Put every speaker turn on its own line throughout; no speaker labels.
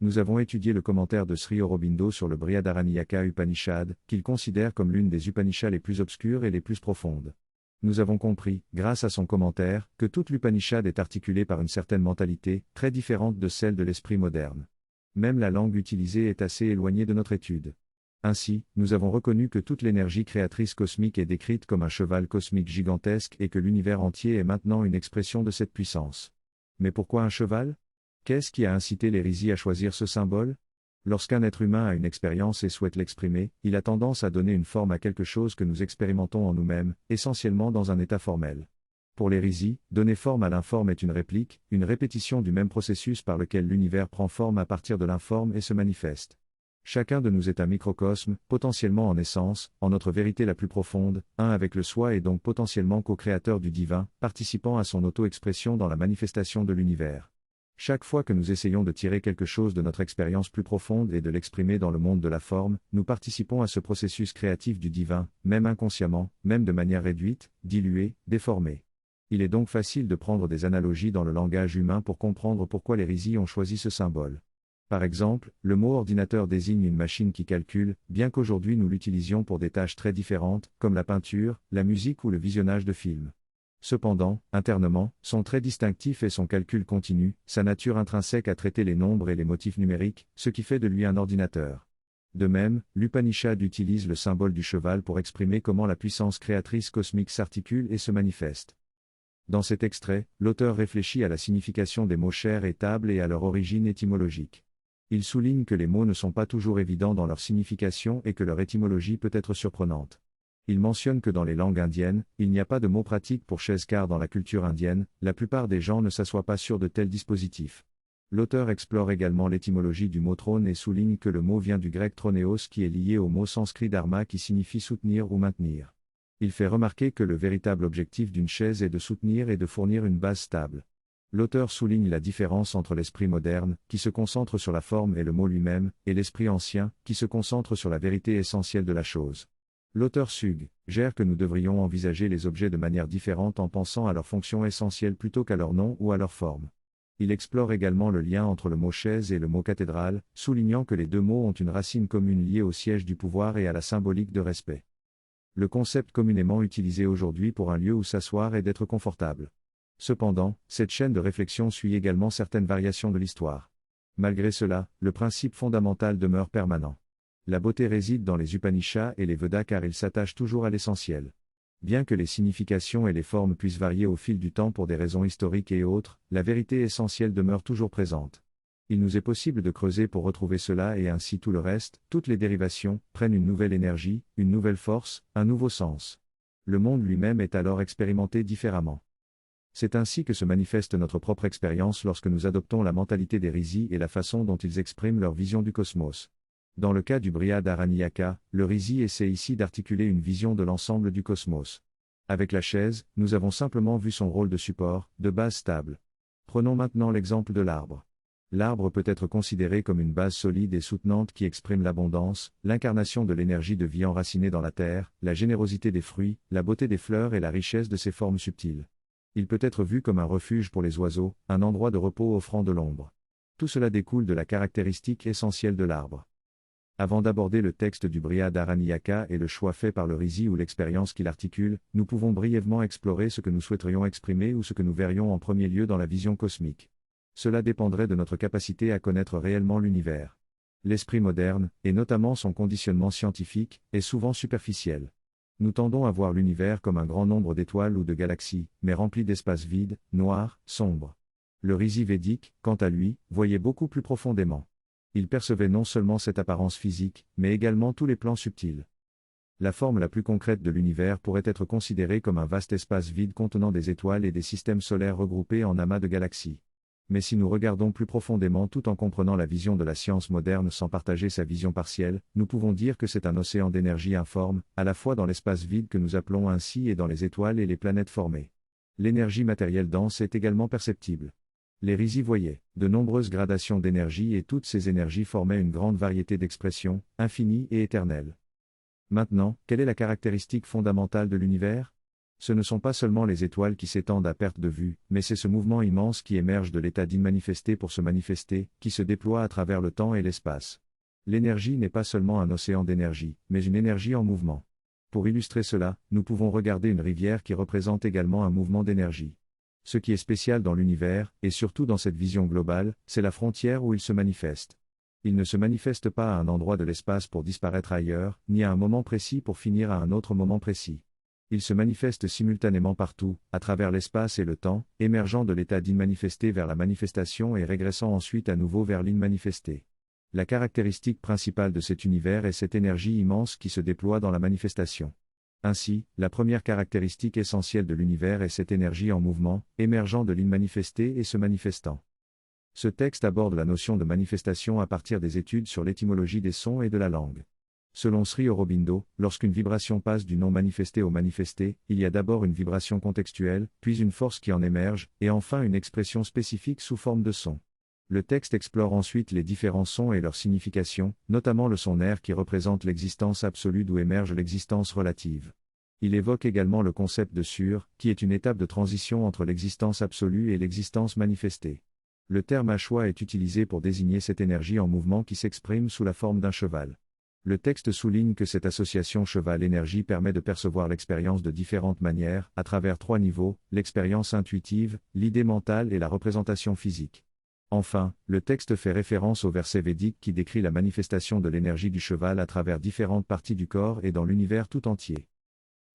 Nous avons étudié le commentaire de Sri Aurobindo sur le Brihadaranyaka Upanishad, qu'il considère comme l'une des Upanishads les plus obscures et les plus profondes. Nous avons compris, grâce à son commentaire, que toute l'Upanishad est articulée par une certaine mentalité, très différente de celle de l'esprit moderne. Même la langue utilisée est assez éloignée de notre étude. Ainsi, nous avons reconnu que toute l'énergie créatrice cosmique est décrite comme un cheval cosmique gigantesque et que l'univers entier est maintenant une expression de cette puissance. Mais pourquoi un cheval ? Qu'est-ce qui a incité l'hérésie à choisir ce symbole ? Lorsqu'un être humain a une expérience et souhaite l'exprimer, il a tendance à donner une forme à quelque chose que nous expérimentons en nous-mêmes, essentiellement dans un état formel. Pour l'hérésie, donner forme à l'informe est une réplique, une répétition du même processus par lequel l'univers prend forme à partir de l'informe et se manifeste. Chacun de nous est un microcosme, potentiellement en essence, en notre vérité la plus profonde, un avec le soi et donc potentiellement co-créateur du divin, participant à son auto-expression dans la manifestation de l'univers. Chaque fois que nous essayons de tirer quelque chose de notre expérience plus profonde et de l'exprimer dans le monde de la forme, nous participons à ce processus créatif du divin, même inconsciemment, même de manière réduite, diluée, déformée. Il est donc facile de prendre des analogies dans le langage humain pour comprendre pourquoi les hérésies ont choisi ce symbole. Par exemple, le mot ordinateur désigne une machine qui calcule, bien qu'aujourd'hui nous l'utilisions pour des tâches très différentes, comme la peinture, la musique ou le visionnage de films. Cependant, internement, son trait distinctif est son calcul continu, sa nature intrinsèque à traiter les nombres et les motifs numériques, ce qui fait de lui un ordinateur. De même, l'Upanishad utilise le symbole du cheval pour exprimer comment la puissance créatrice cosmique s'articule et se manifeste. Dans cet extrait, l'auteur réfléchit à la signification des mots chair et table et à leur origine étymologique. Il souligne que les mots ne sont pas toujours évidents dans leur signification et que leur étymologie peut être surprenante. Il mentionne que dans les langues indiennes, il n'y a pas de mot pratique pour chaise car dans la culture indienne, la plupart des gens ne s'assoient pas sur de tels dispositifs. L'auteur explore également l'étymologie du mot trône et souligne que le mot vient du grec tronéos qui est lié au mot sanskrit dharma qui signifie soutenir ou maintenir. Il fait remarquer que le véritable objectif d'une chaise est de soutenir et de fournir une base stable. L'auteur souligne la différence entre l'esprit moderne, qui se concentre sur la forme et le mot lui-même, et l'esprit ancien, qui se concentre sur la vérité essentielle de la chose. L'auteur suggère que nous devrions envisager les objets de manière différente en pensant à leur fonction essentielle plutôt qu'à leur nom ou à leur forme. Il explore également le lien entre le mot chaise et le mot cathédrale, soulignant que les deux mots ont une racine commune liée au siège du pouvoir et à la symbolique de respect. Le concept communément utilisé aujourd'hui pour un lieu où s'asseoir est d'être confortable. Cependant, cette chaîne de réflexion suit également certaines variations de l'histoire. Malgré cela, le principe fondamental demeure permanent. La beauté réside dans les Upanishads et les Vedas car ils s'attachent toujours à l'essentiel. Bien que les significations et les formes puissent varier au fil du temps pour des raisons historiques et autres, la vérité essentielle demeure toujours présente. Il nous est possible de creuser pour retrouver cela et ainsi tout le reste, toutes les dérivations, prennent une nouvelle énergie, une nouvelle force, un nouveau sens. Le monde lui-même est alors expérimenté différemment. C'est ainsi que se manifeste notre propre expérience lorsque nous adoptons la mentalité des Rishis et la façon dont ils expriment leur vision du cosmos. Dans le cas du Brihadaranyaka, le Rishi essaie ici d'articuler une vision de l'ensemble du cosmos. Avec la chaise, nous avons simplement vu son rôle de support, de base stable. Prenons maintenant l'exemple de l'arbre. L'arbre peut être considéré comme une base solide et soutenante qui exprime l'abondance, l'incarnation de l'énergie de vie enracinée dans la terre, la générosité des fruits, la beauté des fleurs et la richesse de ses formes subtiles. Il peut être vu comme un refuge pour les oiseaux, un endroit de repos offrant de l'ombre. Tout cela découle de la caractéristique essentielle de l'arbre. Avant d'aborder le texte du Brihadaranyaka et le choix fait par le Rishi ou l'expérience qu'il articule, nous pouvons brièvement explorer ce que nous souhaiterions exprimer ou ce que nous verrions en premier lieu dans la vision cosmique. Cela dépendrait de notre capacité à connaître réellement l'univers. L'esprit moderne, et notamment son conditionnement scientifique, est souvent superficiel. Nous tendons à voir l'univers comme un grand nombre d'étoiles ou de galaxies, mais rempli d'espaces vides, noirs, sombres. Le Rishi védique, quant à lui, voyait beaucoup plus profondément. Il percevait non seulement cette apparence physique, mais également tous les plans subtils. La forme la plus concrète de l'univers pourrait être considérée comme un vaste espace vide contenant des étoiles et des systèmes solaires regroupés en amas de galaxies. Mais si nous regardons plus profondément tout en comprenant la vision de la science moderne sans partager sa vision partielle, nous pouvons dire que c'est un océan d'énergie informe, à la fois dans l'espace vide que nous appelons ainsi et dans les étoiles et les planètes formées. L'énergie matérielle dense est également perceptible. Les Rishis voyaient de nombreuses gradations d'énergie et toutes ces énergies formaient une grande variété d'expressions, infinies et éternelles. Maintenant, quelle est la caractéristique fondamentale de l'univers ? Ce ne sont pas seulement les étoiles qui s'étendent à perte de vue, mais c'est ce mouvement immense qui émerge de l'état d'immanifesté pour se manifester, qui se déploie à travers le temps et l'espace. L'énergie n'est pas seulement un océan d'énergie, mais une énergie en mouvement. Pour illustrer cela, nous pouvons regarder une rivière qui représente également un mouvement d'énergie. Ce qui est spécial dans l'univers, et surtout dans cette vision globale, c'est la frontière où il se manifeste. Il ne se manifeste pas à un endroit de l'espace pour disparaître ailleurs, ni à un moment précis pour finir à un autre moment précis. Il se manifeste simultanément partout, à travers l'espace et le temps, émergeant de l'état d'immanifesté vers la manifestation et régressant ensuite à nouveau vers l'immanifesté. La caractéristique principale de cet univers est cette énergie immense qui se déploie dans la manifestation. Ainsi, la première caractéristique essentielle de l'univers est cette énergie en mouvement, émergeant de l'immanifesté et se manifestant. Ce texte aborde la notion de manifestation à partir des études sur l'étymologie des sons et de la langue. Selon Sri Aurobindo, lorsqu'une vibration passe du non manifesté au manifesté, il y a d'abord une vibration contextuelle, puis une force qui en émerge, et enfin une expression spécifique sous forme de son. Le texte explore ensuite les différents sons et leur signification, notamment le son air qui représente l'existence absolue d'où émerge l'existence relative. Il évoque également le concept de sur, qui est une étape de transition entre l'existence absolue et l'existence manifestée. Le terme à choix est utilisé pour désigner cette énergie en mouvement qui s'exprime sous la forme d'un cheval. Le texte souligne que cette association cheval-énergie permet de percevoir l'expérience de différentes manières, à travers 3 niveaux, l'expérience intuitive, l'idée mentale et la représentation physique. Enfin, le texte fait référence au verset védique qui décrit la manifestation de l'énergie du cheval à travers différentes parties du corps et dans l'univers tout entier.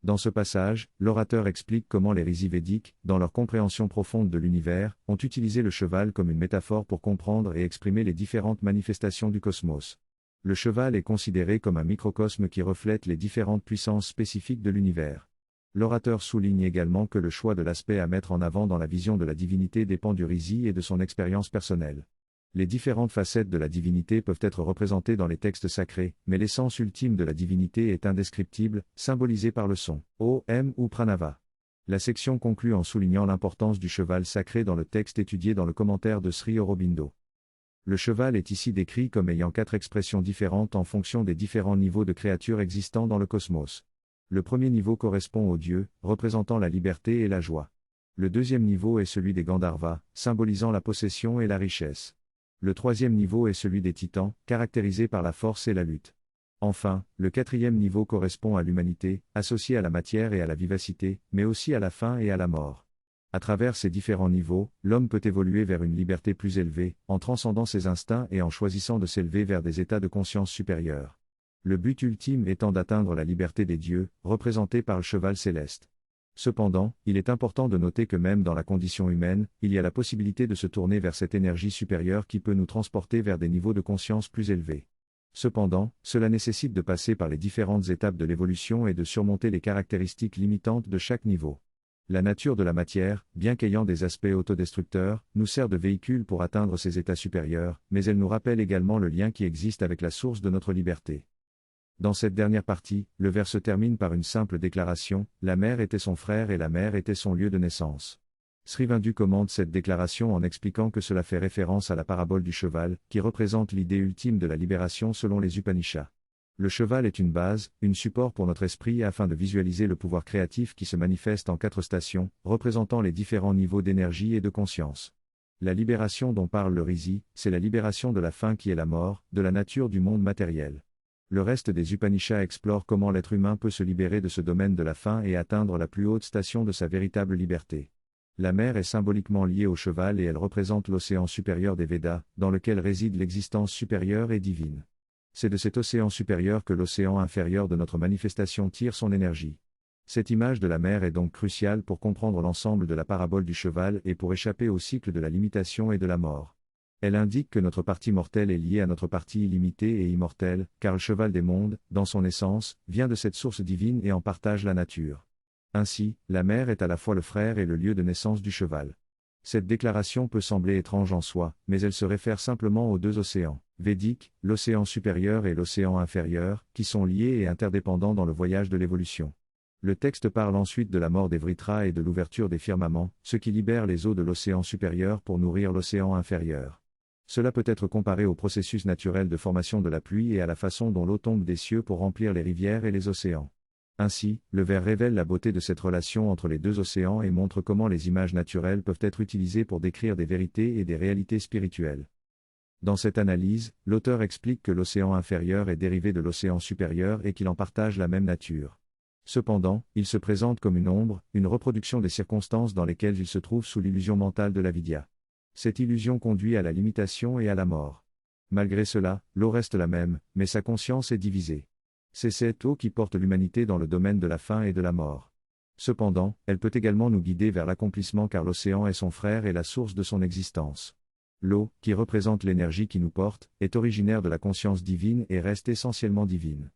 Dans ce passage, l'orateur explique comment les rishis védiques, dans leur compréhension profonde de l'univers, ont utilisé le cheval comme une métaphore pour comprendre et exprimer les différentes manifestations du cosmos. Le cheval est considéré comme un microcosme qui reflète les différentes puissances spécifiques de l'univers. L'orateur souligne également que le choix de l'aspect à mettre en avant dans la vision de la divinité dépend du rishi et de son expérience personnelle. Les différentes facettes de la divinité peuvent être représentées dans les textes sacrés, mais l'essence ultime de la divinité est indescriptible, symbolisée par le son, Om ou Pranava. La section conclut en soulignant l'importance du cheval sacré dans le texte étudié dans le commentaire de Sri Aurobindo. Le cheval est ici décrit comme ayant 4 expressions différentes en fonction des différents niveaux de créatures existant dans le cosmos. Le premier niveau correspond aux dieux, représentant la liberté et la joie. Le deuxième niveau est celui des Gandharvas, symbolisant la possession et la richesse. Le troisième niveau est celui des titans, caractérisé par la force et la lutte. Enfin, le quatrième niveau correspond à l'humanité, associée à la matière et à la vivacité, mais aussi à la faim et à la mort. À travers ces différents niveaux, l'homme peut évoluer vers une liberté plus élevée, en transcendant ses instincts et en choisissant de s'élever vers des états de conscience supérieurs. Le but ultime étant d'atteindre la liberté des dieux, représentée par le cheval céleste. Cependant, il est important de noter que même dans la condition humaine, il y a la possibilité de se tourner vers cette énergie supérieure qui peut nous transporter vers des niveaux de conscience plus élevés. Cependant, cela nécessite de passer par les différentes étapes de l'évolution et de surmonter les caractéristiques limitantes de chaque niveau. La nature de la matière, bien qu'ayant des aspects autodestructeurs, nous sert de véhicule pour atteindre ces états supérieurs, mais elle nous rappelle également le lien qui existe avec la source de notre liberté. Dans cette dernière partie, le vers se termine par une simple déclaration, la mère était son frère et la mère était son lieu de naissance. Srivindu commente cette déclaration en expliquant que cela fait référence à la parabole du cheval, qui représente l'idée ultime de la libération selon les Upanishads. Le cheval est une base, une support pour notre esprit afin de visualiser le pouvoir créatif qui se manifeste en 4 stations, représentant les différents niveaux d'énergie et de conscience. La libération dont parle le rishi, c'est la libération de la faim qui est la mort, de la nature du monde matériel. Le reste des Upanishads explore comment l'être humain peut se libérer de ce domaine de la faim et atteindre la plus haute station de sa véritable liberté. La mer est symboliquement liée au cheval et elle représente l'océan supérieur des Védas, dans lequel réside l'existence supérieure et divine. C'est de cet océan supérieur que l'océan inférieur de notre manifestation tire son énergie. Cette image de la mer est donc cruciale pour comprendre l'ensemble de la parabole du cheval et pour échapper au cycle de la limitation et de la mort. Elle indique que notre partie mortelle est liée à notre partie illimitée et immortelle, car le cheval des mondes, dans son essence, vient de cette source divine et en partage la nature. Ainsi, la mer est à la fois le frère et le lieu de naissance du cheval. Cette déclaration peut sembler étrange en soi, mais elle se réfère simplement aux 2 océans, védiques, l'océan supérieur et l'océan inférieur, qui sont liés et interdépendants dans le voyage de l'évolution. Le texte parle ensuite de la mort des Vritras et de l'ouverture des firmaments, ce qui libère les eaux de l'océan supérieur pour nourrir l'océan inférieur. Cela peut être comparé au processus naturel de formation de la pluie et à la façon dont l'eau tombe des cieux pour remplir les rivières et les océans. Ainsi, le vers révèle la beauté de cette relation entre les deux océans et montre comment les images naturelles peuvent être utilisées pour décrire des vérités et des réalités spirituelles. Dans cette analyse, l'auteur explique que l'océan inférieur est dérivé de l'océan supérieur et qu'il en partage la même nature. Cependant, il se présente comme une ombre, une reproduction des circonstances dans lesquelles il se trouve sous l'illusion mentale de l'avidya. Cette illusion conduit à la limitation et à la mort. Malgré cela, l'eau reste la même, mais sa conscience est divisée. C'est cette eau qui porte l'humanité dans le domaine de la faim et de la mort. Cependant, elle peut également nous guider vers l'accomplissement car l'océan est son frère et la source de son existence. L'eau, qui représente l'énergie qui nous porte, est originaire de la conscience divine et reste essentiellement divine.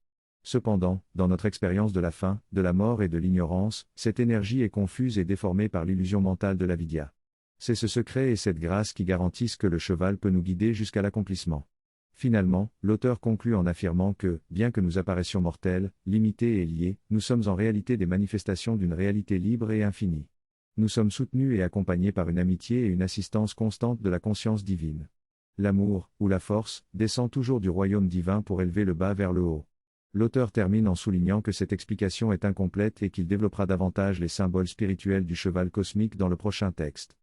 Cependant, dans notre expérience de la faim, de la mort et de l'ignorance, cette énergie est confuse et déformée par l'illusion mentale de l'avidya. C'est ce secret et cette grâce qui garantissent que le cheval peut nous guider jusqu'à l'accomplissement. Finalement, l'auteur conclut en affirmant que, bien que nous apparaissions mortels, limités et liés, nous sommes en réalité des manifestations d'une réalité libre et infinie. Nous sommes soutenus et accompagnés par une amitié et une assistance constante de la conscience divine. L'amour, ou la force, descend toujours du royaume divin pour élever le bas vers le haut. L'auteur termine en soulignant que cette explication est incomplète et qu'il développera davantage les symboles spirituels du cheval cosmique dans le prochain texte.